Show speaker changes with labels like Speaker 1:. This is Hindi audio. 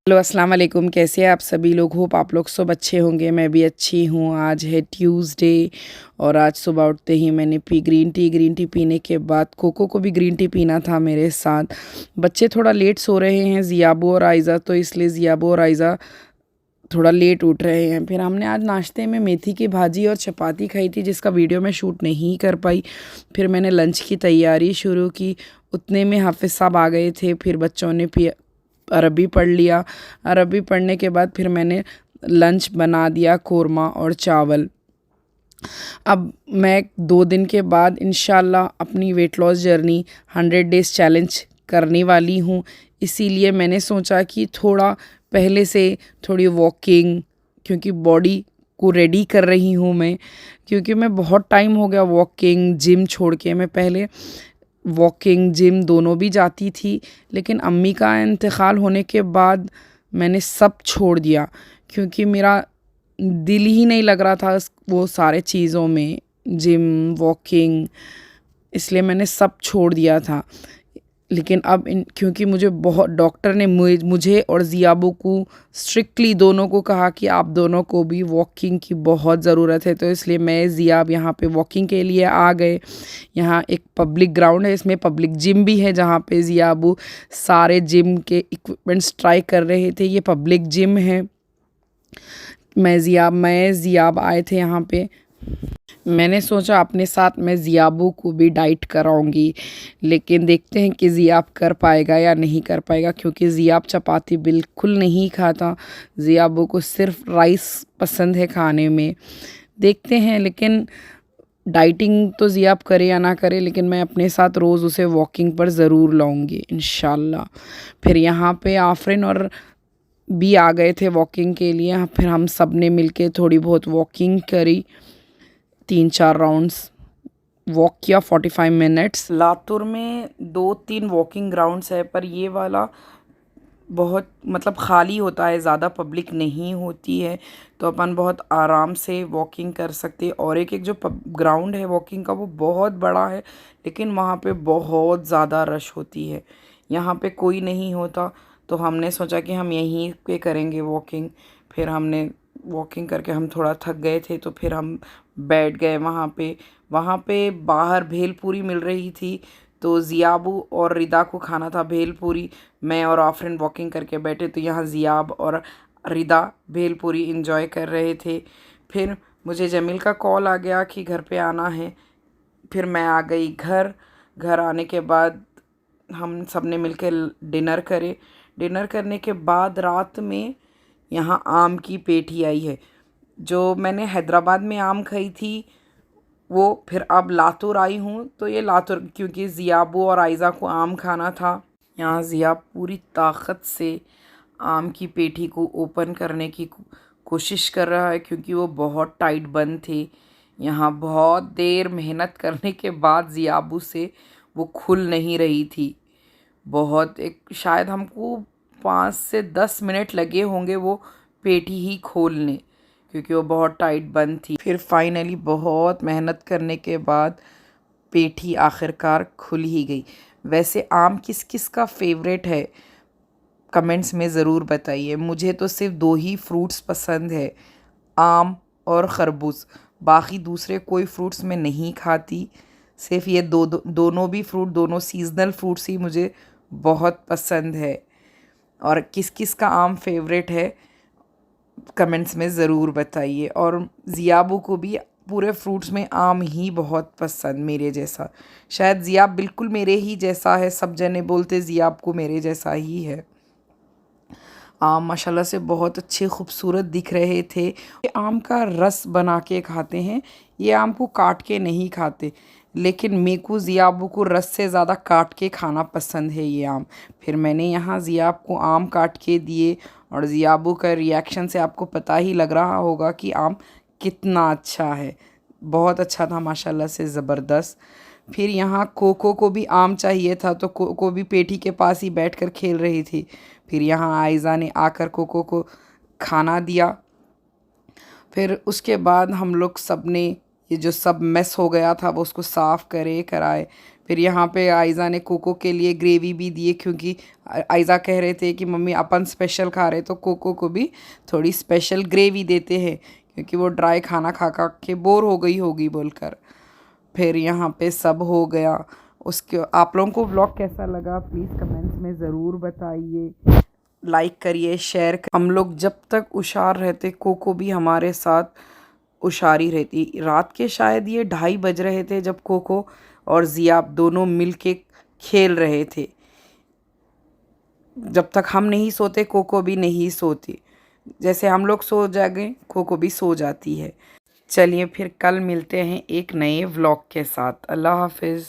Speaker 1: हेलो अस्सलाम वालेकुम। कैसे हैं आप सभी लोग? होप आप लोग सब अच्छे होंगे। मैं भी अच्छी हूँ। आज है ट्यूसडे और आज सुबह उठते ही मैंने P green tea. Green tea पीने के बाद कोको को भी ग्रीन टी पीना था मेरे साथ। बच्चे थोड़ा लेट सो रहे हैं, ज़ियाबू और आयज़ा, तो इसलिए ज़ियाबू और आयज़ा थोड़ा लेट उठ रहे हैं। फिर हमने आज नाश्ते में मेथी की भाजी और चपाती खाई थी, जिसका वीडियो मैं शूट नहीं कर पाई। फिर मैंने लंच की तैयारी शुरू की। उतने में हाफिज़ साहब आ गए थे। फिर बच्चों ने अरबी पढ़ लिया। अरबी पढ़ने के बाद फिर मैंने लंच बना दिया, कोरमा और चावल। अब मैं 2 दिन के बाद इंशाल्लाह अपनी weight loss journey 100 days challenge करने वाली हूँ। इसीलिए मैंने सोचा कि थोड़ा पहले से थोड़ी वॉकिंग, क्योंकि बॉडी को रेडी कर रही हूँ मैं, क्योंकि मैं बहुत टाइम हो गया वॉकिंग जिम छोड़ के। मैं पहले वॉकिंग जिम दोनों भी जाती थी, लेकिन अम्मी का इंतकाल होने के बाद मैंने सब छोड़ दिया, क्योंकि मेरा दिल ही नहीं लग रहा था वो सारे चीज़ों में, जिम वॉकिंग, इसलिए मैंने सब छोड़ दिया था। लेकिन अब क्योंकि मुझे बहुत डॉक्टर ने मुझे और ज़ियाबू को स्ट्रिक्टली दोनों को कहा कि आप दोनों को भी वॉकिंग की बहुत ज़रूरत है, तो इसलिए मैं ज़ियाब यहाँ पे वॉकिंग के लिए आ गए। यहाँ एक पब्लिक ग्राउंड है, इसमें पब्लिक जिम भी है, जहाँ पे ज़ियाबू सारे जिम के इक्विपमेंट्स ट्राई कर रहे थे। ये पब्लिक जिम है। मैं ज़ियाब आए थे यहाँ पे। मैंने सोचा अपने साथ मैं ज़ियाबू को भी डाइट कराऊंगी, लेकिन देखते हैं कि ज़ियाब कर पाएगा या नहीं कर पाएगा, क्योंकि ज़ियाब चपाती बिल्कुल नहीं खाता। ज़ियाबू को सिर्फ राइस पसंद है खाने में। देखते हैं, लेकिन डाइटिंग तो ज़ियाब करे या ना करे, लेकिन मैं अपने साथ रोज़ उसे वॉकिंग पर ज़रूर लाऊंगी इंशाल्लाह। फिर यहाँ पे आफरीन और भी आ गए थे वॉकिंग के लिए। फिर हम सब ने मिलके थोड़ी बहुत वॉकिंग करी, 3-4 राउंड्स वॉक किया, 45 मिनट्स। लातूर में 2-3 वॉकिंग ग्राउंड्स है, पर ये वाला बहुत मतलब खाली होता है, ज़्यादा पब्लिक नहीं होती है, तो अपन बहुत आराम से वॉकिंग कर सकते। और एक जो ग्राउंड है वॉकिंग का, वो बहुत बड़ा है, लेकिन वहाँ पे बहुत ज़्यादा रश होती है। यहाँ पे कोई नहीं होता, तो हमने सोचा कि हम यहीं पे करेंगे वॉकिंग। फिर हमने वॉकिंग करके हम थोड़ा थक गए थे, तो फिर हम बैठ गए वहाँ पे। वहाँ पे बाहर भेलपूरी मिल रही थी, तो ज़ियाबू और रिदा को खाना था भेलपूरी। मैं और आफरीन वॉकिंग करके बैठे, तो यहाँ ज़ियाब और रिदा भेलपूरी इंजॉय कर रहे थे। फिर मुझे जमील का कॉल आ गया कि घर पे आना है। फिर मैं आ गई घर। घर आने के बाद हम सब ने मिलकर डिनर करे। डिनर करने के बाद रात में यहाँ आम की पेठी आई है। जो मैंने हैदराबाद में आम खाई थी, वो फिर अब लातूर आई हूँ, तो ये लातूर, क्योंकि ज़ियाबू और आयज़ा को आम खाना था। यहाँ ज़ियाब पूरी ताकत से आम की पेठी को ओपन करने की कोशिश कर रहा है, क्योंकि वो बहुत टाइट बंद थे। यहाँ बहुत देर मेहनत करने के बाद ज़ियाबू से वो खुल नहीं रही थी। बहुत एक शायद हमको 5 से 10 मिनट लगे होंगे वो पेठी ही खोलने, क्योंकि वो बहुत टाइट बंद थी। फिर फाइनली बहुत मेहनत करने के बाद पेठी आखिरकार खुल ही गई। वैसे आम किस किस का फेवरेट है, कमेंट्स में ज़रूर बताइए। मुझे तो सिर्फ 2 ही फ्रूट्स पसंद है, आम और खरबूज। बाकी दूसरे कोई फ्रूट्स मैं नहीं खाती। सिर्फ ये दोनों भी फ्रूट, दोनों सीजनल फ्रूट्स ही मुझे बहुत पसंद है। और किस किस का आम फेवरेट है, कमेंट्स में ज़रूर बताइए। और ज़ियाबू को भी पूरे फ्रूट्स में आम ही बहुत पसंद, मेरे जैसा। शायद ज़ियाब बिल्कुल मेरे ही जैसा है, सब जने बोलते ज़ियाब को मेरे जैसा ही है। आम माशाल्लाह से बहुत अच्छे खूबसूरत दिख रहे थे। ये आम का रस बना के खाते हैं, ये आम को काट के नहीं खाते, लेकिन मेरे को ज़ियाबू को रस से ज़्यादा काट के खाना पसंद है ये आम। फिर मैंने यहाँ ज़ियाब को आम काट के दिए, और ज़ियाबू का रिएक्शन से आपको पता ही लग रहा होगा कि आम कितना अच्छा है। बहुत अच्छा था माशाल्लाह से, ज़बरदस्त। फिर यहाँ कोको को भी आम चाहिए था, तो कोको भी पेठी के पास ही बैठकर खेल रही थी। फिर यहाँ आयज़ा ने आकर कोको को खाना दिया। फिर उसके बाद हम लोग सब ने ये जो सब मेस हो गया था वो उसको साफ़ करे कराए। फिर यहाँ पे आयज़ा ने कोको के लिए ग्रेवी भी दिए, क्योंकि आयज़ा कह रहे थे कि मम्मी अपन स्पेशल खा रहे तो कोको को भी थोड़ी स्पेशल ग्रेवी देते हैं, क्योंकि वो ड्राई खाना खा खा के बोर हो गई होगी बोलकर। फिर यहाँ पे सब हो गया। उसके आप लोगों को व्लॉग कैसा लगा प्लीज़ कमेंट्स में ज़रूर बताइए, लाइक करिए, शेयर कर। हम लोग जब तक हुशार रहते कोको भी हमारे साथ हुशारी रहती। रात के शायद ये 2:30 बज रहे थे जब कोको और ज़ियाब दोनों मिल के खेल रहे थे। जब तक हम नहीं सोते कोको भी नहीं सोती। जैसे हम लोग सो जाएंगे कोको भी सो जाती है। चलिए फिर कल मिलते हैं एक नए व्लॉग के साथ। अल्लाह हाफिज़।